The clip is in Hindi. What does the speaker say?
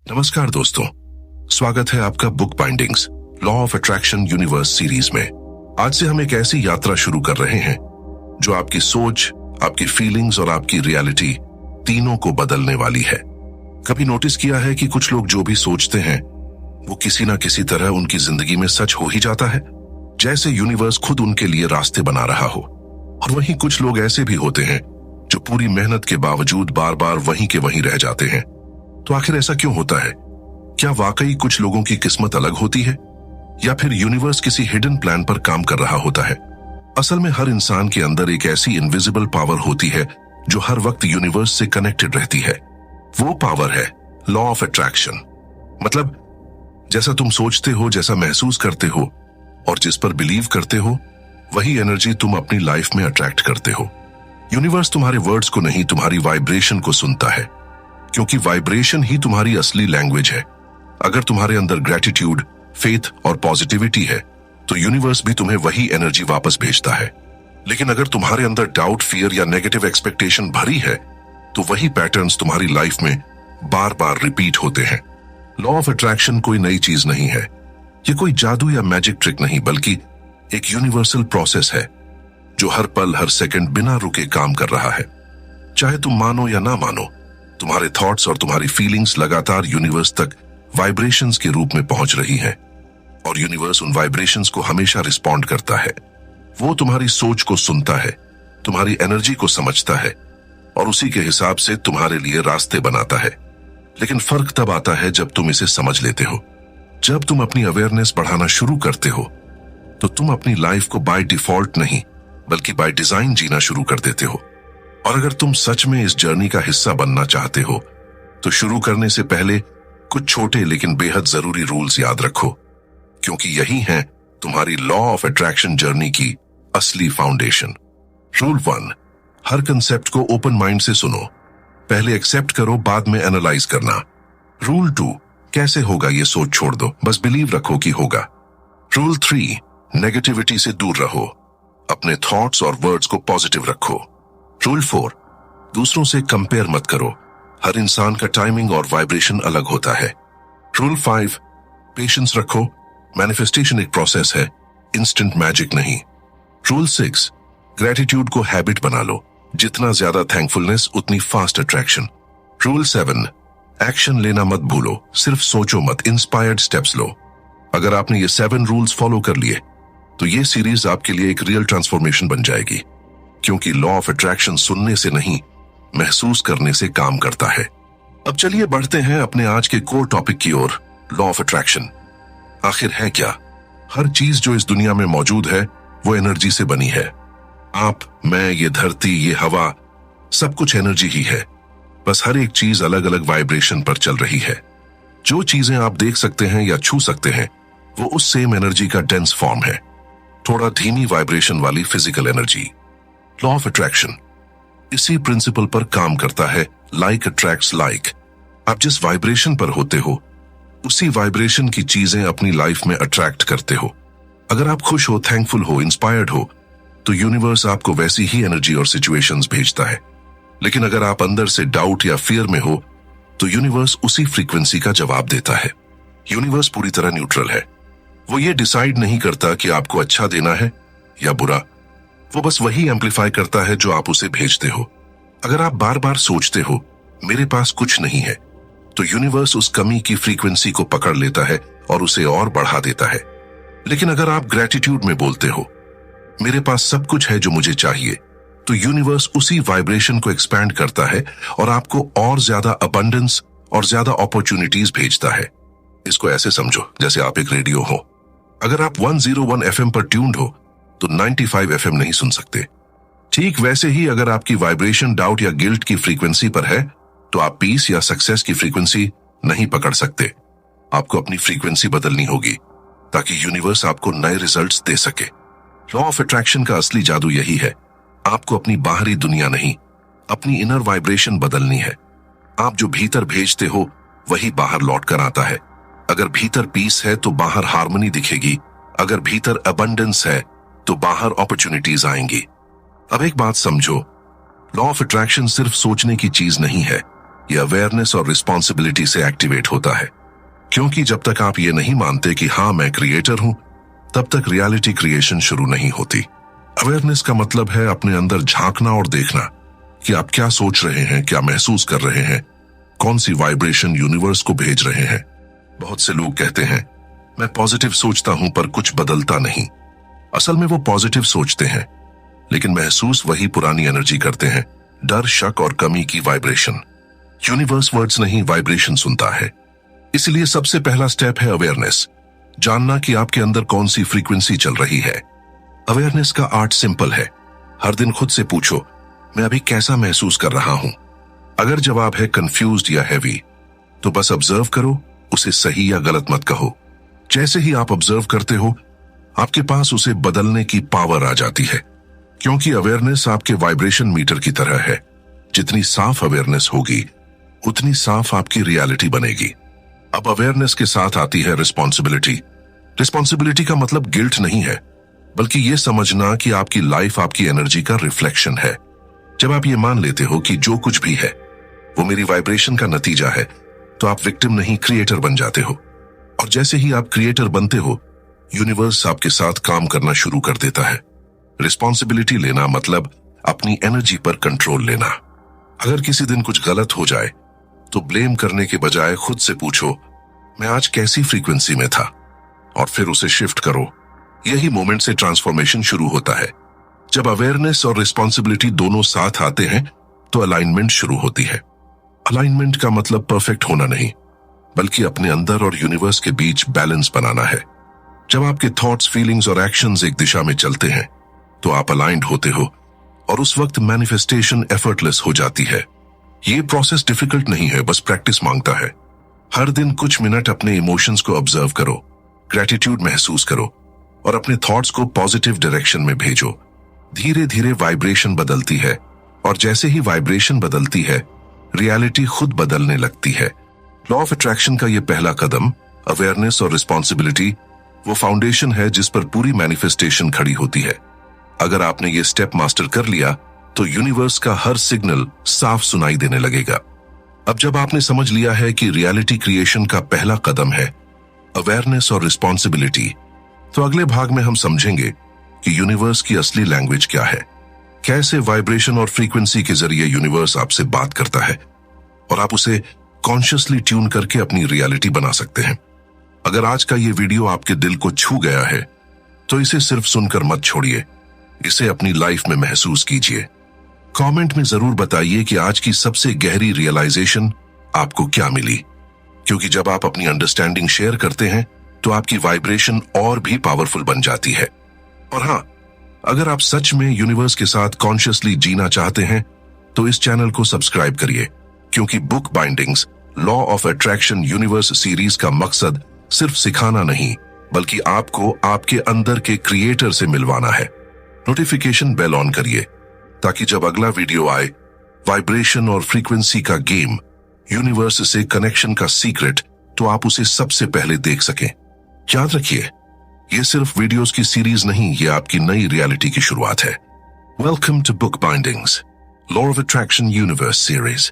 नमस्कार दोस्तों, स्वागत है आपका book bindings law of attraction universe series में। आज से हम एक ऐसी यात्रा शुरू कर रहे हैं जो आपकी सोच, आपकी फीलिंग्स और आपकी रियलिटी तीनों को बदलने वाली है। कभी नोटिस किया है कि कुछ लोग जो भी सोचते हैं वो किसी ना किसी तरह उनकी जिंदगी में सच हो ही जाता है, जैसे यूनिवर्स खुद उनके लिए रास्ते बना रहा हो। और वहीं कुछ लोग ऐसे भी होते हैं जो पूरी मेहनत के बावजूद बार बार वहीं के वहीं रह जाते हैं। तो आखिर ऐसा क्यों होता है? क्या वाकई कुछ लोगों की किस्मत अलग होती है या फिर यूनिवर्स किसी हिडन प्लान पर काम कर रहा होता है? असल में हर इंसान के अंदर एक ऐसी इनविजिबल पावर होती है जो हर वक्त यूनिवर्स से कनेक्टेड रहती है। वो पावर है लॉ ऑफ अट्रैक्शन। मतलब जैसा तुम सोचते हो, जैसा महसूस करते हो और जिस पर बिलीव करते हो, वही एनर्जी तुम अपनी लाइफ में अट्रैक्ट करते हो। यूनिवर्स तुम्हारे वर्ड्स को नहीं, तुम्हारी वाइब्रेशन को सुनता है, क्योंकि वाइब्रेशन ही तुम्हारी असली लैंग्वेज है। अगर तुम्हारे अंदर ग्रेटिट्यूड, फेथ और पॉजिटिविटी है तो यूनिवर्स भी तुम्हें वही एनर्जी वापस भेजता है। लेकिन अगर तुम्हारे अंदर डाउट, फियर या नेगेटिव एक्सपेक्टेशन भरी है तो वही पैटर्न्स तुम्हारी लाइफ में बार बार रिपीट होते हैं। लॉ ऑफ अट्रैक्शन कोई नई चीज नहीं है, ये कोई जादू या मैजिक ट्रिक नहीं, बल्कि एक यूनिवर्सल प्रोसेस है जो हर पल, हर सेकंड बिना रुके काम कर रहा है। चाहे तुम मानो या ना मानो, तुम्हारे थॉट्स और तुम्हारी फीलिंग्स लगातार यूनिवर्स तक वाइब्रेशंस के रूप में पहुंच रही हैं, और यूनिवर्स उन वाइब्रेशंस को हमेशा रिस्पॉन्ड करता है। वो तुम्हारी सोच को सुनता है, तुम्हारी एनर्जी को समझता है और उसी के हिसाब से तुम्हारे लिए रास्ते बनाता है। लेकिन फर्क तब आता है जब तुम इसे समझ लेते हो। जब तुम अपनी अवेयरनेस बढ़ाना शुरू करते हो तो तुम अपनी लाइफ को बाय डिफॉल्ट नहीं बल्कि बाय डिजाइन जीना शुरू कर देते हो। और अगर तुम सच में इस जर्नी का हिस्सा बनना चाहते हो तो शुरू करने से पहले कुछ छोटे लेकिन बेहद जरूरी रूल्स याद रखो, क्योंकि यही है तुम्हारी लॉ ऑफ अट्रैक्शन जर्नी की असली फाउंडेशन। रूल 1, हर कंसेप्ट को ओपन माइंड से सुनो। पहले एक्सेप्ट करो, बाद में एनालाइज करना। रूल 2, कैसे होगा ये सोच छोड़ दो, बस बिलीव रखो कि होगा। रूल 3, नेगेटिविटी से दूर रहो, अपने थॉट्स और वर्ड्स को पॉजिटिव रखो। रूल 4, दूसरों से कंपेयर मत करो, हर इंसान का टाइमिंग और वाइब्रेशन अलग होता है। रूल 5, पेशेंस रखो, मैनिफेस्टेशन एक प्रोसेस है, इंस्टेंट मैजिक नहीं। रूल 6, ग्रेटिट्यूड को हैबिट बना लो, जितना ज्यादा थैंकफुलनेस उतनी फास्ट अट्रैक्शन। रूल 7, एक्शन लेना मत भूलो, सिर्फ सोचो मत, इंस्पायर्ड स्टेप्स लो। अगर आपने ये 7 रूल्स फॉलो कर लिए तो ये सीरीज आपके लिए एक रियल ट्रांसफॉर्मेशन बन जाएगी, क्योंकि लॉ ऑफ अट्रैक्शन सुनने से नहीं, महसूस करने से काम करता है। अब चलिए बढ़ते हैं अपने आज के कोर टॉपिक की ओर, लॉ ऑफ अट्रैक्शन आखिर है क्या? हर चीज जो इस दुनिया में मौजूद है वो एनर्जी से बनी है। आप, मैं, ये धरती, ये हवा, सब कुछ एनर्जी ही है। बस हर एक चीज अलग अलग वाइब्रेशन पर चल रही है। जो चीजें आप देख सकते हैं या छू सकते हैं वो उस सेम एनर्जी का डेंस फॉर्म है, थोड़ा धीमी वाइब्रेशन वाली physical energy. Law of attraction इसी प्रिंसिपल पर काम करता है, लाइक अट्रैक्ट्स लाइक। आप जिस वाइब्रेशन पर होते हो उसी वाइब्रेशन की चीजें अपनी लाइफ में अट्रैक्ट करते हो। अगर आप खुश हो, थैंकफुल हो, इंस्पायर्ड हो तो यूनिवर्स आपको वैसी ही एनर्जी और सिचुएशंस भेजता है। लेकिन अगर आप अंदर से डाउट या फियर में हो तो यूनिवर्स उसी फ्रीक्वेंसी का जवाब देता है। यूनिवर्स पूरी तरह न्यूट्रल है, वो ये डिसाइड नहीं करता कि आपको अच्छा देना है या बुरा, वो बस वही एम्पलीफाई करता है जो आप उसे भेजते हो। अगर आप बार बार सोचते हो मेरे पास कुछ नहीं है तो यूनिवर्स उस कमी की फ्रीक्वेंसी को पकड़ लेता है और उसे और बढ़ा देता है। लेकिन अगर आप ग्रेटिट्यूड में बोलते हो मेरे पास सब कुछ है जो मुझे चाहिए, तो यूनिवर्स उसी वाइब्रेशन को एक्सपैंड करता है और आपको और ज्यादा अबंडेंस और ज्यादा अपॉर्चुनिटीज भेजता है। इसको ऐसे समझो जैसे आप एक रेडियो हो। अगर आप 101 FM पर ट्यून्ड हो तो 95 FM नहीं सुन सकते। ठीक वैसे ही अगर आपकी वाइब्रेशन डाउट या गिल्ट की फ्रीक्वेंसी पर है तो आप पीस या सक्सेस की फ्रीक्वेंसी नहीं पकड़ सकते। आपको अपनी फ्रीक्वेंसी बदलनी होगी ताकि यूनिवर्स आपको नए रिजल्ट्स दे सके। लॉ ऑफ अट्रैक्शन का असली जादू यही है, आपको अपनी बाहरी दुनिया नहीं, अपनी इनर वाइब्रेशन बदलनी है। आप जो भीतर भेजते हो वही बाहर लौट कर आता है। अगर भीतर पीस है तो बाहर हार्मनी दिखेगी, अगर भीतर अबंडेंस है तो बाहर अपॉर्चुनिटीज आएंगी। अब एक बात समझो, लॉ ऑफ अट्रैक्शन सिर्फ सोचने की चीज नहीं है, ये अवेयरनेस और रिस्पॉन्सिबिलिटी से एक्टिवेट होता है। क्योंकि जब तक आप ये नहीं मानते कि हाँ मैं क्रिएटर हूं, तब तक रियलिटी क्रिएशन शुरू नहीं होती। अवेयरनेस का मतलब है अपने अंदर झांकना और देखना कि आप क्या सोच रहे हैं, क्या महसूस कर रहे हैं, कौन सी वाइब्रेशन यूनिवर्स को भेज रहे हैं। बहुत से लोग कहते हैं मैं पॉजिटिव सोचता हूं पर कुछ बदलता नहीं। असल में वो पॉजिटिव सोचते हैं लेकिन महसूस वही पुरानी एनर्जी करते हैं, डर, शक और कमी की वाइब्रेशन। यूनिवर्स वर्ड्स नहीं, वाइब्रेशन सुनता है। इसलिए सबसे पहला स्टेप है अवेयरनेस, जानना कि आपके अंदर कौन सी फ्रीक्वेंसी चल रही है। अवेयरनेस का आर्ट सिंपल है। हर दिन खुद से पूछो मैं अभी कैसा महसूस कर रहा हूं। अगर जवाब है कंफ्यूज्ड या हैवी, तो बस ऑब्जर्व करो, उसे सही या गलत मत कहो। जैसे ही आप ऑब्जर्व करते हो, आपके पास उसे बदलने की पावर आ जाती है। क्योंकि अवेयरनेस आपके वाइब्रेशन मीटर की तरह है। जितनी साफ अवेयरनेस होगी, उतनी साफ आपकी रियलिटी बनेगी। अब अवेयरनेस के साथ आती है रिस्पॉन्सिबिलिटी। रिस्पॉन्सिबिलिटी का मतलब गिल्ट नहीं है, बल्कि यह समझना कि आपकी लाइफ आपकी एनर्जी का रिफ्लेक्शन है। जब आप ये मान लेते हो कि जो कुछ भी है वो मेरी वाइब्रेशन का नतीजा है, तो आप विक्टिम नहीं, क्रिएटर बन जाते हो। और जैसे ही आप क्रिएटर बनते हो, यूनिवर्स आपके साथ काम करना शुरू कर देता है। रिस्पॉन्सिबिलिटी लेना मतलब अपनी एनर्जी पर कंट्रोल लेना। अगर किसी दिन कुछ गलत हो जाए तो ब्लेम करने के बजाय खुद से पूछो मैं आज कैसी फ्रीक्वेंसी में था, और फिर उसे शिफ्ट करो। यही मोमेंट से ट्रांसफॉर्मेशन शुरू होता है। जब अवेयरनेस और रिस्पॉन्सिबिलिटी दोनों साथ आते हैं तो अलाइनमेंट शुरू होती है। अलाइनमेंट का मतलब परफेक्ट होना नहीं, बल्कि अपने अंदर और यूनिवर्स के बीच बैलेंस बनाना है। जब आपके थॉट्स, फीलिंग्स और एक्शंस एक दिशा में चलते हैं तो आप अलाइंड होते हो, और उस वक्त मैनिफेस्टेशन एफर्टलेस हो जाती है। ये प्रोसेस डिफिकल्ट नहीं है, बस प्रैक्टिस मांगता है। हर दिन कुछ मिनट अपने इमोशंस को ऑब्जर्व करो, ग्रेटिट्यूड महसूस करो और अपने थॉट्स को पॉजिटिव डायरेक्शन में भेजो। धीरे धीरे वाइब्रेशन बदलती है, और जैसे ही वाइब्रेशन बदलती है, रियलिटी खुद बदलने लगती है। लॉ ऑफ अट्रैक्शन का ये पहला कदम, अवेयरनेस और रिस्पॉन्सिबिलिटी, वो फाउंडेशन है जिस पर पूरी मैनिफेस्टेशन खड़ी होती है। अगर आपने ये स्टेप मास्टर कर लिया तो यूनिवर्स का हर सिग्नल साफ सुनाई देने लगेगा। अब जब आपने समझ लिया है कि रियलिटी क्रिएशन का पहला कदम है अवेयरनेस और रिस्पॉन्सिबिलिटी, तो अगले भाग में हम समझेंगे कि यूनिवर्स की असली लैंग्वेज क्या है, कैसे वाइब्रेशन और फ्रीक्वेंसी के जरिए यूनिवर्स आपसे बात करता है, और आप उसे कॉन्शियसली ट्यून करके अपनी रियलिटी बना सकते हैं। अगर आज का ये वीडियो आपके दिल को छू गया है, तो इसे सिर्फ सुनकर मत छोड़िए, इसे अपनी लाइफ में महसूस कीजिए। कमेंट में जरूर बताइए कि आज की सबसे गहरी रियलाइजेशन आपको क्या मिली, क्योंकि जब आप अपनी अंडरस्टैंडिंग शेयर करते हैं तो आपकी वाइब्रेशन और भी पावरफुल बन जाती है। और हाँ, अगर आप सच में यूनिवर्स के साथ कॉन्शियसली जीना चाहते हैं तो इस चैनल को सब्सक्राइब करिए, क्योंकि book bindings law of attraction universe series का मकसद सिर्फ सिखाना नहीं, बल्कि आपको आपके अंदर के क्रिएटर से मिलवाना है। नोटिफिकेशन बेल ऑन करिए ताकि जब अगला वीडियो आए, वाइब्रेशन और फ्रीक्वेंसी का गेम, यूनिवर्स से कनेक्शन का सीक्रेट, तो आप उसे सबसे पहले देख सकें। याद रखिए, ये सिर्फ वीडियोस की सीरीज नहीं, ये आपकी नई रियलिटी की शुरुआत है। Welcome to book bindings law of attraction universe series.